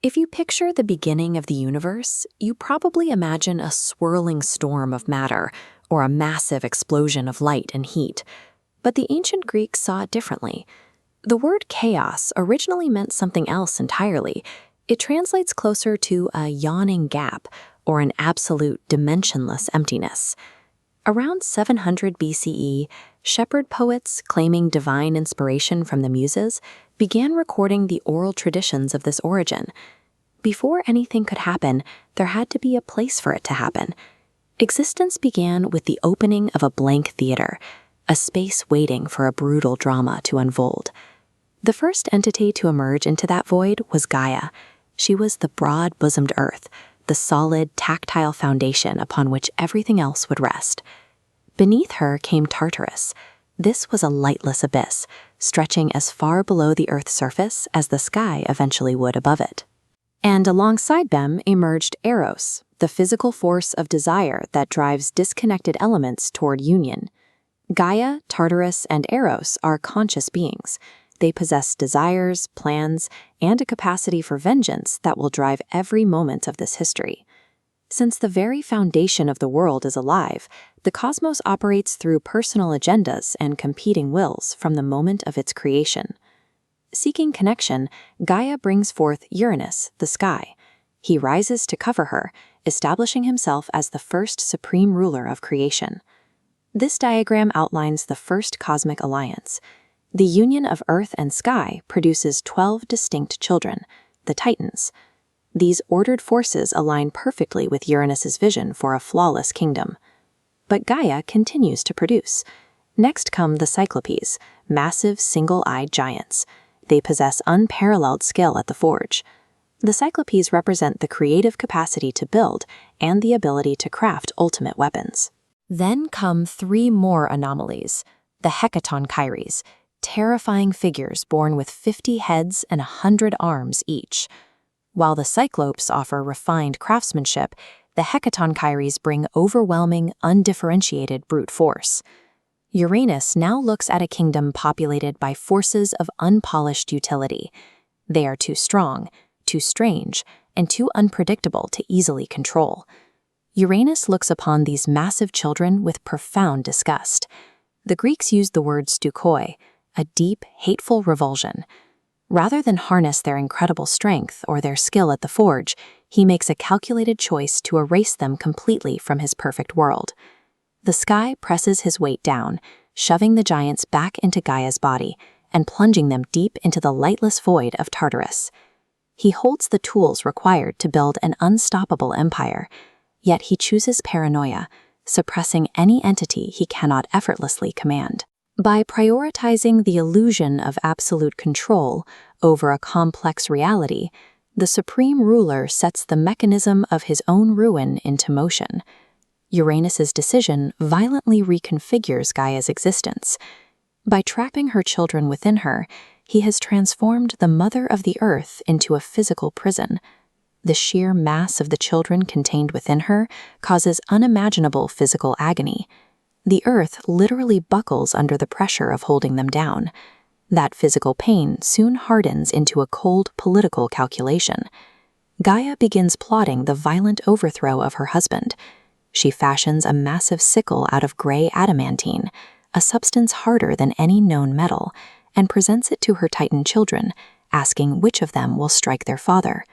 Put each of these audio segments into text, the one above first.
If you picture the beginning of the universe, you probably imagine a swirling storm of matter or a massive explosion of light and heat. But the ancient Greeks saw it differently. The word chaos originally meant something else entirely. It translates closer to a yawning gap or an absolute dimensionless emptiness. Around 700 BCE, shepherd poets claiming divine inspiration from the Muses began recording the oral traditions of this origin. Before anything could happen, there had to be a place for it to happen. Existence began with the opening of a blank theater, a space waiting for a brutal drama to unfold. The first entity to emerge into that void was Gaia. She was the broad-bosomed earth, the solid, tactile foundation upon which everything else would rest. Beneath her came Tartarus. This was a lightless abyss, stretching as far below the Earth's surface as the sky eventually would above it. And alongside them emerged Eros, the physical force of desire that drives disconnected elements toward union. Gaia, Tartarus, and Eros are conscious beings. They possess desires, plans, and a capacity for vengeance that will drive every moment of this history. Since the very foundation of the world is alive, the cosmos operates through personal agendas and competing wills from the moment of its creation. Seeking connection, Gaia brings forth Uranus, the sky. He rises to cover her, establishing himself as the first supreme ruler of creation. This diagram outlines the first cosmic alliance. The union of earth and sky produces 12 distinct children, the Titans. These ordered forces align perfectly with Uranus's vision for a flawless kingdom. But Gaia continues to produce. Next come the Cyclopes, massive single-eyed giants. They possess unparalleled skill at the forge. The Cyclopes represent the creative capacity to build and the ability to craft ultimate weapons. Then come 3 more anomalies, the Hekatonkheires, terrifying figures born with 50 heads and 100 arms each. While the Cyclopes offer refined craftsmanship, the Hekatonkheires bring overwhelming, undifferentiated brute force. Uranus now looks at a kingdom populated by forces of unpolished utility. They are too strong, too strange, and too unpredictable to easily control. Uranus looks upon these massive children with profound disgust. The Greeks used the word stoukoi, a deep, hateful revulsion. Rather than harness their incredible strength or their skill at the forge, he makes a calculated choice to erase them completely from his perfect world. The sky presses his weight down, shoving the giants back into Gaia's body and plunging them deep into the lightless void of Tartarus. He holds the tools required to build an unstoppable empire, yet he chooses paranoia, suppressing any entity he cannot effortlessly command. By prioritizing the illusion of absolute control over a complex reality, the supreme ruler sets the mechanism of his own ruin into motion. Uranus's decision violently reconfigures Gaia's existence. By trapping her children within her, he has transformed the mother of the earth into a physical prison. The sheer mass of the children contained within her causes unimaginable physical agony. The earth literally buckles under the pressure of holding them down. That physical pain soon hardens into a cold political calculation. Gaia begins plotting the violent overthrow of her husband. She fashions a massive sickle out of gray adamantine, a substance harder than any known metal, and presents it to her Titan children, asking which of them will strike their father.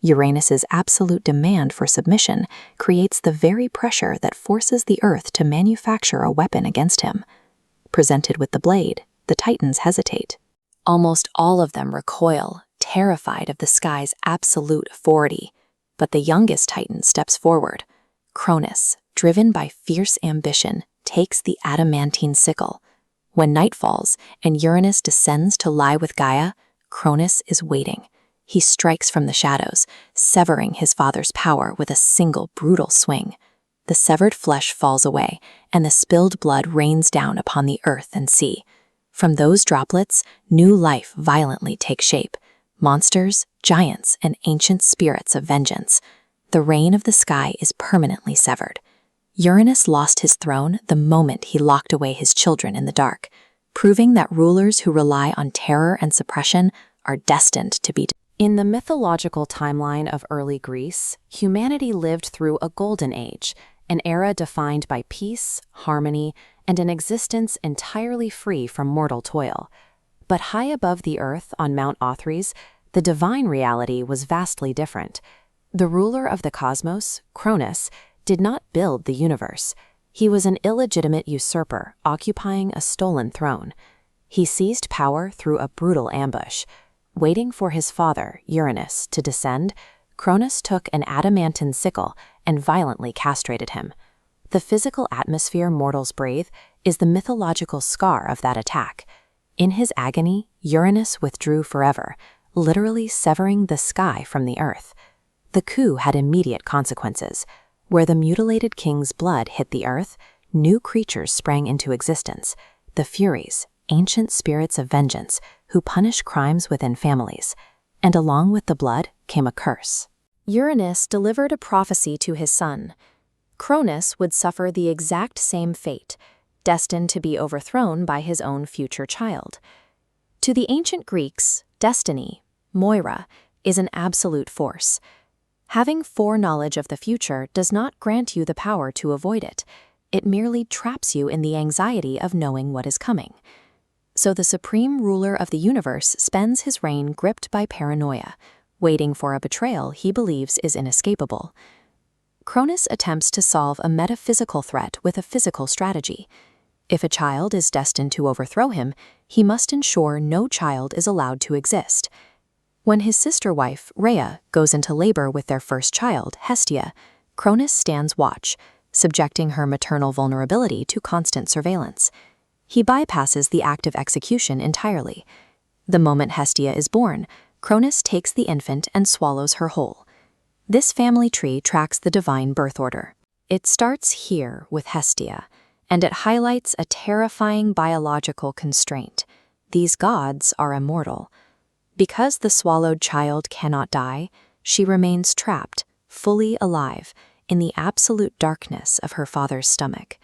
Uranus's absolute demand for submission creates the very pressure that forces the Earth to manufacture a weapon against him. Presented with the blade, the Titans hesitate. Almost all of them recoil, terrified of the sky's absolute authority. But the youngest Titan steps forward. Cronus, driven by fierce ambition, takes the adamantine sickle. When night falls and Uranus descends to lie with Gaia, Cronus is waiting. He strikes from the shadows, severing his father's power with a single brutal swing. The severed flesh falls away, and the spilled blood rains down upon the earth and sea. From those droplets, new life violently takes shape. Monsters, giants, and ancient spirits of vengeance. The reign of the sky is permanently severed. Uranus lost his throne the moment he locked away his children in the dark, proving that rulers who rely on terror and suppression are destined to be In the mythological timeline of early Greece, humanity lived through a golden age, an era defined by peace, harmony, and an existence entirely free from mortal toil. But high above the earth on Mount Olympus, the divine reality was vastly different. The ruler of the cosmos, Cronus, did not build the universe. He was an illegitimate usurper occupying a stolen throne. He seized power through a brutal ambush. Waiting for his father, Uranus, to descend, Cronus took an adamantine sickle and violently castrated him. The physical atmosphere mortals breathe is the mythological scar of that attack. In his agony, Uranus withdrew forever, literally severing the sky from the earth. The coup had immediate consequences. Where the mutilated king's blood hit the earth, new creatures sprang into existence, the Furies, ancient spirits of vengeance who punish crimes within families. And along with the blood came a curse. Uranus delivered a prophecy to his son. Cronus would suffer the exact same fate, destined to be overthrown by his own future child. To the ancient Greeks, destiny, Moira, is an absolute force. Having foreknowledge of the future does not grant you the power to avoid it. It merely traps you in the anxiety of knowing what is coming. So the supreme ruler of the universe spends his reign gripped by paranoia, waiting for a betrayal he believes is inescapable. Cronus attempts to solve a metaphysical threat with a physical strategy. If a child is destined to overthrow him, he must ensure no child is allowed to exist. When his sister wife, Rhea, goes into labor with their first child, Hestia, Cronus stands watch, subjecting her maternal vulnerability to constant surveillance. He bypasses the act of execution entirely. The moment Hestia is born, Cronus takes the infant and swallows her whole. This family tree tracks the divine birth order. It starts here with Hestia, and it highlights a terrifying biological constraint. These gods are immortal. Because the swallowed child cannot die, she remains trapped, fully alive, in the absolute darkness of her father's stomach.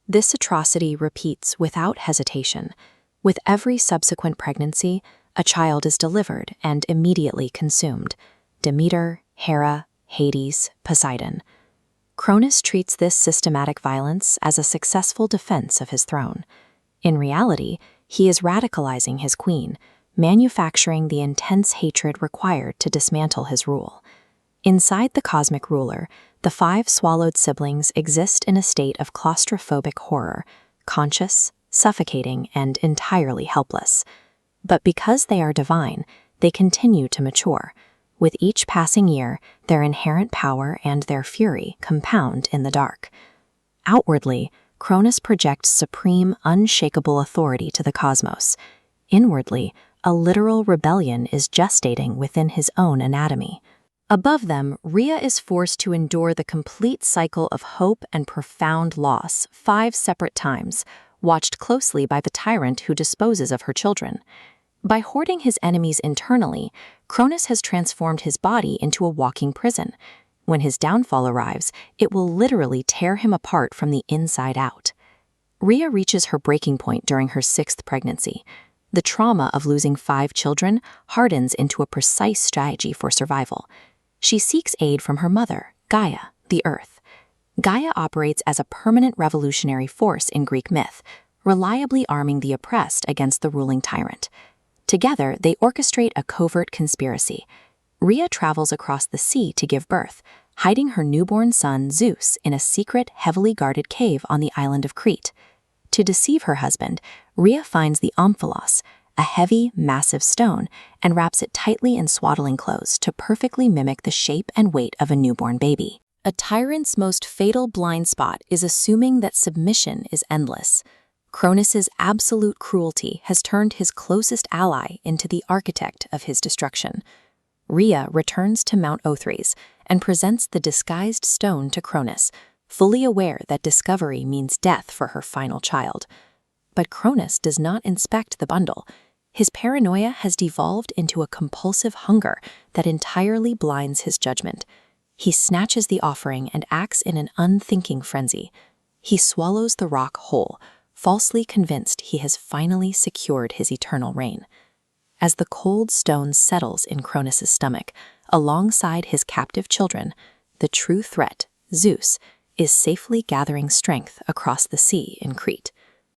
This atrocity repeats without hesitation. With every subsequent pregnancy, a child is delivered and immediately consumed. Demeter, Hera, Hades, Poseidon. Cronus treats this systematic violence as a successful defense of his throne. In reality, he is radicalizing his queen, manufacturing the intense hatred required to dismantle his rule. Inside the cosmic ruler, the 5 swallowed siblings exist in a state of claustrophobic horror, conscious, suffocating, and entirely helpless. But because they are divine, they continue to mature. With each passing year, their inherent power and their fury compound in the dark. Outwardly, Cronus projects supreme, unshakable authority to the cosmos. Inwardly, a literal rebellion is gestating within his own anatomy. Above them, Rhea is forced to endure the complete cycle of hope and profound loss 5 separate times, watched closely by the tyrant who disposes of her children. By hoarding his enemies internally, Cronus has transformed his body into a walking prison. When his downfall arrives, it will literally tear him apart from the inside out. Rhea reaches her breaking point during her 6th pregnancy. The trauma of losing 5 children hardens into a precise strategy for survival. She seeks aid from her mother, Gaia, the Earth. Gaia operates as a permanent revolutionary force in Greek myth, reliably arming the oppressed against the ruling tyrant. Together, they orchestrate a covert conspiracy. Rhea travels across the sea to give birth, hiding her newborn son Zeus in a secret, heavily guarded cave on the island of Crete. To deceive her husband, Rhea finds the omphalos, a heavy, massive stone, and wraps it tightly in swaddling clothes to perfectly mimic the shape and weight of a newborn baby. A tyrant's most fatal blind spot is assuming that submission is endless. Cronus's absolute cruelty has turned his closest ally into the architect of his destruction. Rhea returns to Mount Olympus and presents the disguised stone to Cronus, fully aware that discovery means death for her final child. But Cronus does not inspect the bundle. His paranoia has devolved into a compulsive hunger that entirely blinds his judgment. He snatches the offering and acts in an unthinking frenzy. He swallows the rock whole, falsely convinced he has finally secured his eternal reign. As the cold stone settles in Cronus's stomach, alongside his captive children, the true threat, Zeus, is safely gathering strength across the sea in Crete.